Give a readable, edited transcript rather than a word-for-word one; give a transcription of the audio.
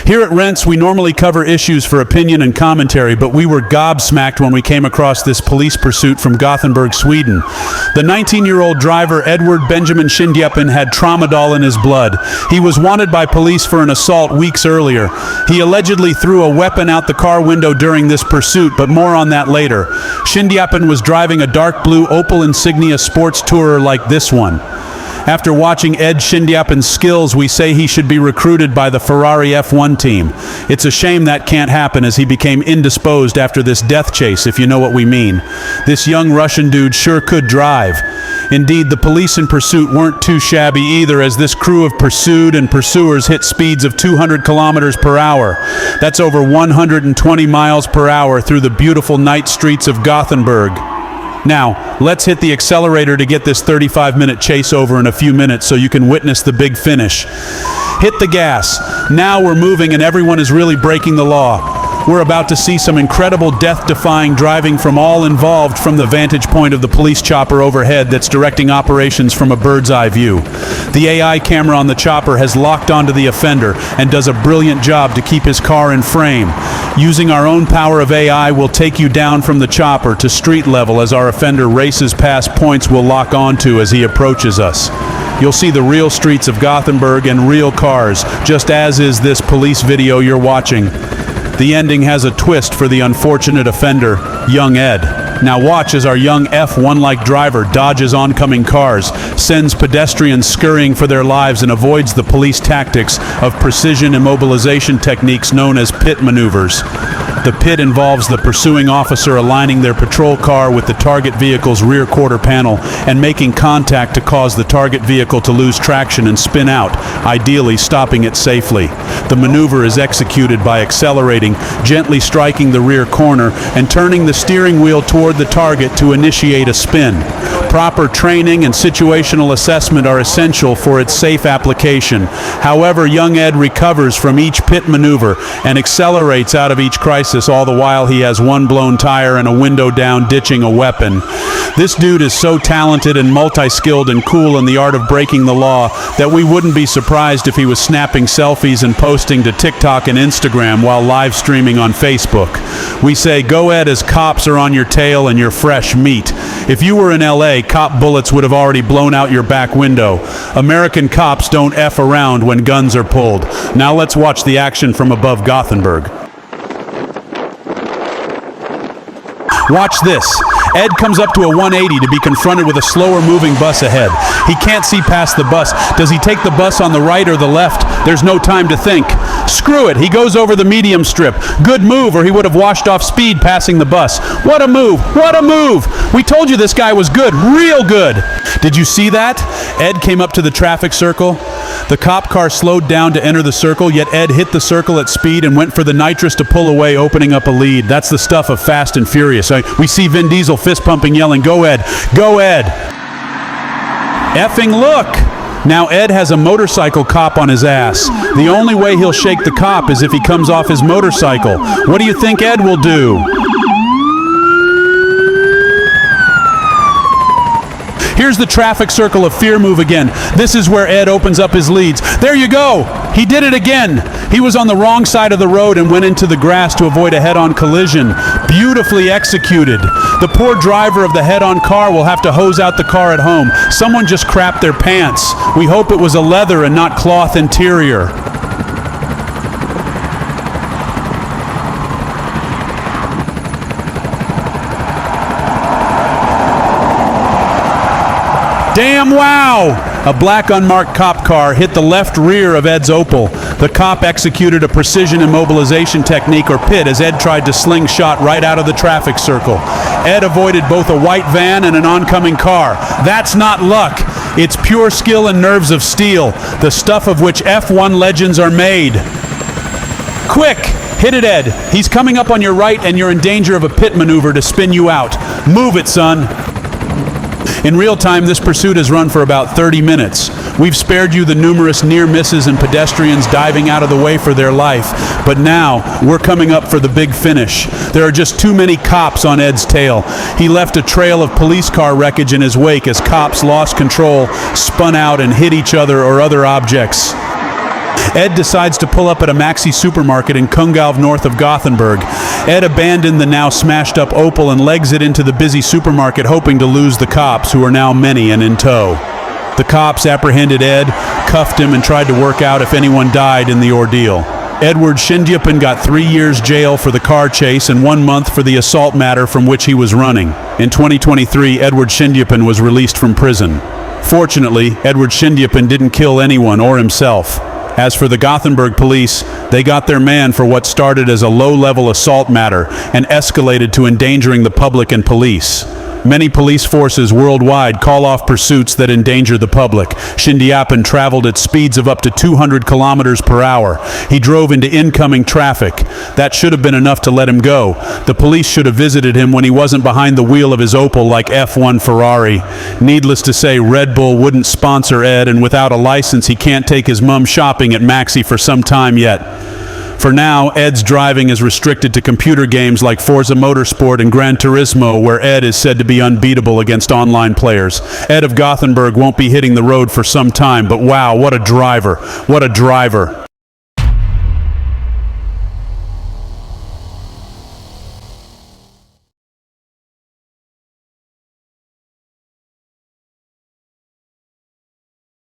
Here at Rents, we normally cover issues for opinion and commentary, but we were gobsmacked when we came across this police pursuit from Gothenburg, Sweden. The 19-year-old driver, Edward Benjamin Shindyapin, had Tramadol in his blood. He was wanted by police for an assault weeks earlier. He allegedly threw a weapon out the car window during this pursuit, but more on that later. Shindyapin was driving a dark blue Opel Insignia sports tourer like this one. After watching Ed Shindyapin's skills, we say he should be recruited by the Ferrari F1 team. It's a shame that can't happen, as he became indisposed after this death chase, if you know what we mean. This young Russian dude sure could drive. Indeed, the police in pursuit weren't too shabby either, as this crew of pursued and pursuers hit speeds of 200 kilometers per hour. That's over 120 miles per hour through the beautiful night streets of Gothenburg. Now, let's hit the accelerator to get this 35-minute chase over in a few minutes so you can witness the big finish. Hit the gas. Now we're moving and everyone is really breaking the law. We're about to see some incredible death-defying driving from all involved from the vantage point of the police chopper overhead that's directing operations from a bird's-eye view. The AI camera on the chopper has locked onto the offender and does a brilliant job to keep his car in frame. Using our own power of AI, we'll take you down from the chopper to street level as our offender races past points we'll lock onto as he approaches us. You'll see the real streets of Gothenburg and real cars, just as is this police video you're watching. The ending has a twist for the unfortunate offender, young Ed. Now watch as our young F1-like driver dodges oncoming cars, sends pedestrians scurrying for their lives, and avoids the police tactics of precision immobilization techniques known as pit maneuvers. The pit involves the pursuing officer aligning their patrol car with the target vehicle's rear quarter panel and making contact to cause the target vehicle to lose traction and spin out, ideally stopping it safely. The maneuver is executed by accelerating, gently striking the rear corner, and turning the steering wheel toward the target to initiate a spin. Proper training and situational assessment are essential for its safe application. However, young Ed recovers from each pit maneuver and accelerates out of each crisis, all the while he has one blown tire and a window down, ditching a weapon. This dude is so talented and multi-skilled and cool in the art of breaking the law that we wouldn't be surprised if he was snapping selfies and posting to TikTok and Instagram while live streaming on Facebook. We say, go Ed, as cops are on your tail and you're fresh meat. If you were in LA, cop bullets would have already blown out your back window. American cops don't F around when guns are pulled. Now let's watch the action from above Gothenburg. Watch this. Ed comes up to a 180 to be confronted with a slower moving bus ahead. He can't see past the bus. Does he take the bus on the right or the left? There's no time to think. Screw it, he goes over the medium strip. Good move, or he would have washed off speed passing the bus. What a move, what a move! We told you this guy was good, real good! Did you see that? Ed came up to the traffic circle. The cop car slowed down to enter the circle, yet Ed hit the circle at speed and went for the nitrous to pull away, opening up a lead. That's the stuff of Fast and Furious. We see Vin Diesel fist pumping, yelling, "Go Ed! Go Ed!" Effing look! Now Ed has a motorcycle cop on his ass. The only way he'll shake the cop is if he comes off his motorcycle. What do you think Ed will do? Here's the traffic circle of fear move again. This is where Ed opens up his leads. There you go! He did it again! He was on the wrong side of the road and went into the grass to avoid a head-on collision. Beautifully executed. The poor driver of the head-on car will have to hose out the car at home. Someone just crapped their pants. We hope it was a leather and not cloth interior. Damn wow! A black unmarked cop car hit the left rear of Ed's Opel. The cop executed a precision immobilization technique, or pit, as Ed tried to slingshot right out of the traffic circle. Ed avoided both a white van and an oncoming car. That's not luck. It's pure skill and nerves of steel, the stuff of which F1 legends are made. Quick! Hit it, Ed. He's coming up on your right and you're in danger of a pit maneuver to spin you out. Move it, son. In real time, this pursuit has run for about 30 minutes. We've spared you the numerous near misses and pedestrians diving out of the way for their life, but now we're coming up for the big finish. There are just too many cops on Ed's tail. He left a trail of police car wreckage in his wake as cops lost control, spun out, and hit each other or other objects. Ed decides to pull up at a Maxi supermarket in Kungälv north of Gothenburg. Ed abandoned the now smashed up Opel and legs it into the busy supermarket, hoping to lose the cops, who are now many and in tow. The cops apprehended Ed, cuffed him, and tried to work out if anyone died in the ordeal. Edward Shindyapin got 3 years jail for the car chase and 1 month for the assault matter from which he was running. In 2023, Edward Shindyapin was released from prison. Fortunately, Edward Shindyapin didn't kill anyone or himself. As for the Gothenburg police, they got their man for what started as a low-level assault matter and escalated to endangering the public and police. Many police forces worldwide call off pursuits that endanger the public. Shindyapin traveled at speeds of up to 200 kilometers per hour. He drove into incoming traffic. That should have been enough to let him go. The police should have visited him when he wasn't behind the wheel of his Opel like F1 Ferrari. Needless to say, Red Bull wouldn't sponsor Ed, and without a license, he can't take his mum shopping at Maxi for some time yet. For now, Ed's driving is restricted to computer games like Forza Motorsport and Gran Turismo, where Ed is said to be unbeatable against online players. Ed of Gothenburg won't be hitting the road for some time, but wow, what a driver. What a driver.